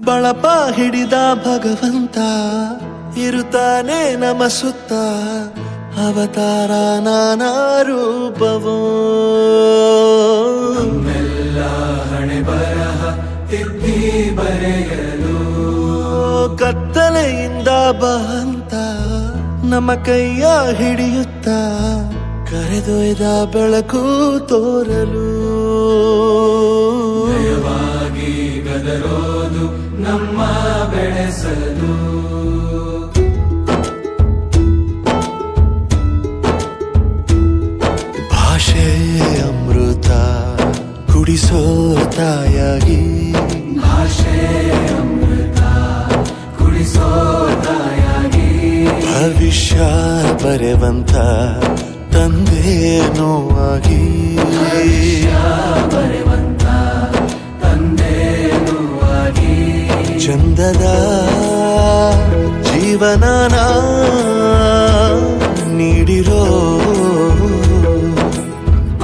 ಬಳಪ ಹಿಡಿದ ಭಗವಂತ ಇರುತ್ತಾನೆ ನಮ ಸುತ್ತ ಅವತಾರ ನಾನಾ ರೂಪವೋ ನಮ್ಮೆಲ್ಲ ಹಣೆ ಬರಹ ತಿದ್ದಿ ಬರೆಯಲು ಕತ್ತಲೆಯಿಂದ ಬಂತ ನಮ್ಮ ಕೈಯ ಹಿಡಿಯುತ್ತ ಕರೆದೊಯ್ದ ಬೆಳಕು ತೋರಲು ದಯವಾಗಿ ಗದರೋದು ನಮ್ಮ ಬೆಳೆಸಲು ಭಾಷೆ ಅಮೃತ ಕುಡಿಸೋ ತಾಯಾಗಿ ಭಾಷೆ ಅಮೃತ ಕುಡಿಸೋ ತಾಯಾಗಿ ಭವಿಷ್ಯ ಬರೆವಂತ ತಂದೇನೋ ಆಗಿ ಬರೆವಂತ ತಂದೇನೂ ಆಗಿ ಚಂದದ ಜೀವನನ ನೀಡಿರೋ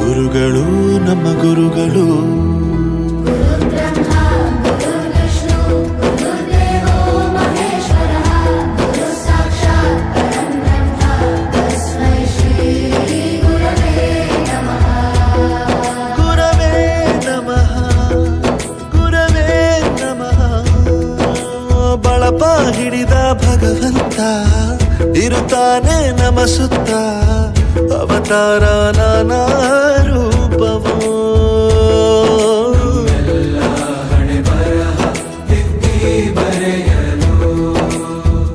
ಗುರುಗಳು ನಮ್ಮ ಗುರುಗಳು ಬಳಪ ಹಿಡಿದ ಭಗವಂತ ಇರುತ್ತಾನೆ ನಮ ಸುತ್ತ ಅವತಾರ ನಾನಾ ರೂಪವೋ ಎಲ್ಲ ಹಣೆ ಬರಹ ತಿದ್ದಿ ಬರೆಯಲು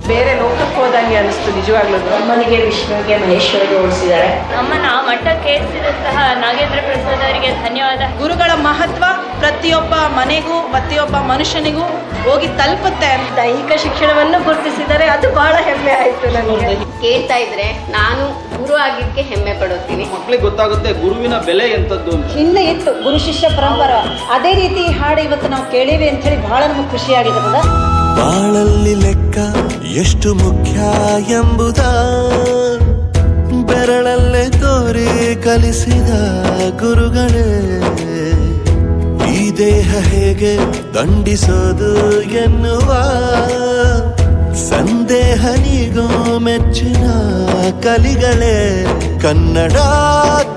ಬೇರೆ ಲೋಕಕ್ಕೆ ಹೋದಂಗೆ ಅನಿಸ್ತು ನಿಜವಾಗ್ಲೂ. ಅಮ್ಮನಿಗೆ ವಿಷ್ಣುವಿಗೆ ಮಹೇಶ್ವರಿಗೆ ಹೋಲಿಸಿದ್ದಾರೆ. ನಮ್ಮನ್ನ ಮಠಕ್ಕೆ ಏರಿಸಿದಂತಹ ನಾಗೇಂದ್ರ ಪ್ರಸಾದ್ ಅವರಿಗೆ ಧನ್ಯವಾದ. ಗುರುಗಳ ಮಹತ್ವ ಪ್ರತಿಯೊಬ್ಬ ಮನೆಗೂ ಪ್ರತಿಯೊಬ್ಬ ಮನುಷ್ಯನಿಗೂ ಹೋಗಿ ತಲುಪುತ್ತೆ. ದೈಹಿಕ ಶಿಕ್ಷಣವನ್ನು ಗುರುತಿಸಿದರೆ ಅದು ಬಹಳ ಹೆಮ್ಮೆ ಆಯ್ತು ನನಗೆ. ಕೇಳ್ತಾ ಇದ್ರೆ ನಾನು ಗುರು ಆಗಿದ್ದಕ್ಕೆ ಹೆಮ್ಮೆ ಪಡುತ್ತೀನಿ. ಮಕ್ಕಳಿಗೆ ಗೊತ್ತಾಗುತ್ತೆ ಗುರುವಿನ ಬೆಲೆ ಎಂತದ್ದು. ಹಿಂದೆ ಇತ್ತು ಗುರು ಶಿಷ್ಯ ಪರಂಪರೆ, ಅದೇ ರೀತಿ ಹಾಡು ಇವತ್ತು ನಾವು ಕೇಳಿವಿ ಅಂತ ಹೇಳಿ ಬಹಳ ನಮಗೆ ಖುಷಿಯಾಗಿರ್ತದ. ಬಾಳಲ್ಲಿ ಲೆಕ್ಕ ಎಷ್ಟು ಮುಖ್ಯ ಎಂಬುದ ಬೆರಳಲ್ಲೇ ತೋರಿ ಕಲಿಸಿದ ಗುರುಗಳೇ. ಈ ದೇಹ ಹೇಗೆ ದಂಡಿಸೋದು ಎನ್ನುವ ಸಂದೇಹ ನೀಗೋ ಮೆಚ್ಚಿನ ಕಲಿಗಳೇ. ಕನ್ನಡ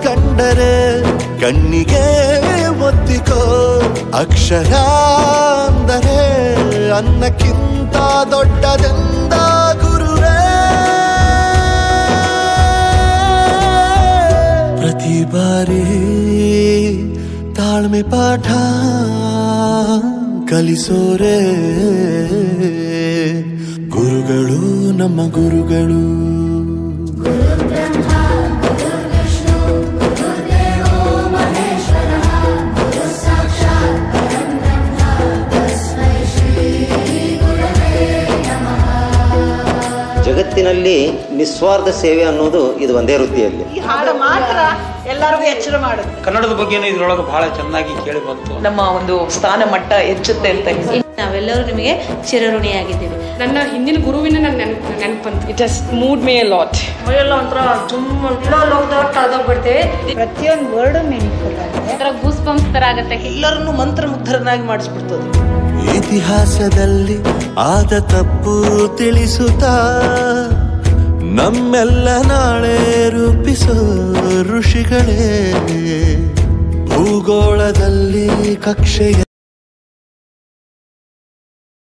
ಕಂಡರೆ ಕಣ್ಣಿಗೆ ಒತ್ತಿಕೋ, ಅಕ್ಷರ ಅಂದರೆ ಅನ್ನಕ್ಕಿಂತ ದೊಡ್ಡದೆಂದ ಗುರುವೇ. ಪ್ರತಿ ಬಾರಿ ತಾಳ್ಮೆ ಪಾಠ ಕಲಿಸೋರೆ ಗುರುಗಳು ನಮ್ಮ ಗುರುಗಳು. ಜಗತ್ತಿನಲ್ಲಿ ನಿಸ್ವಾರ್ಥ ಸೇವೆ ಅನ್ನೋದು ಇದು ಒಂದೇ ವೃತ್ತಿಯಲ್ಲಿ. ಈ ಹಾಡು ಮಾತ್ರ ಎಲ್ಲರಿಗೂ ಎಚ್ಚರ ಮಾಡುತ್ತೆ. ಕನ್ನಡದ ಬಗ್ಗೆನೂ ಇದ್ರೊಳಗೆ ಬಹಳ ಚೆನ್ನಾಗಿ ಕೇಳಿ ಬಂತು. ನಮ್ಮ ಒಂದು ಸ್ಥಾನ ಮಟ್ಟ ಹೆಚ್ಚುತ್ತೆ ಅಂತ ನಾವೆಲ್ಲರೂ ನಿಮಗೆ ಚಿರಋಣಿಯಾಗಿದ್ದೀವಿ. ನನ್ನ ಹಿಂದಿನ ಗುರುವಿನ ನನ್ನ ನೆನಪಂತ. It has moved me a lot. ಮೈಯೆಲ್ಲ ಒಂಥರ ಲೋಕದೊಟ್ಟೋಗ್ಬಿಡ್ತೇವೆ. ಪ್ರತಿಯೊಂದು ವರ್ಡ್ ಮೀನಿಂಗ್ಫುಲ್ ಆಗಿದೆ. ಒಂಥರ ಗೂಸ್ ಬಂಪ್ಸ್ ತರ ಆಗತ್ತೆ. ಎಲ್ಲರನ್ನು ಮಂತ್ರಮುಗ್ಧರನ್ನಾಗಿ ಮಾಡಿಸ್ಬಿಡ್ತದೆ. ಇತಿಹಾಸದಲ್ಲಿ ಆದ ತಪ್ಪು ತಿಳಿಸುತ್ತಾ ನಮ್ಮೆಲ್ಲ ನಾಳೆ ರೂಪಿಸೋ ಋಷಿಗಳೇ. ಭೂಗೋಳದಲ್ಲಿ ಕಕ್ಷೆಯ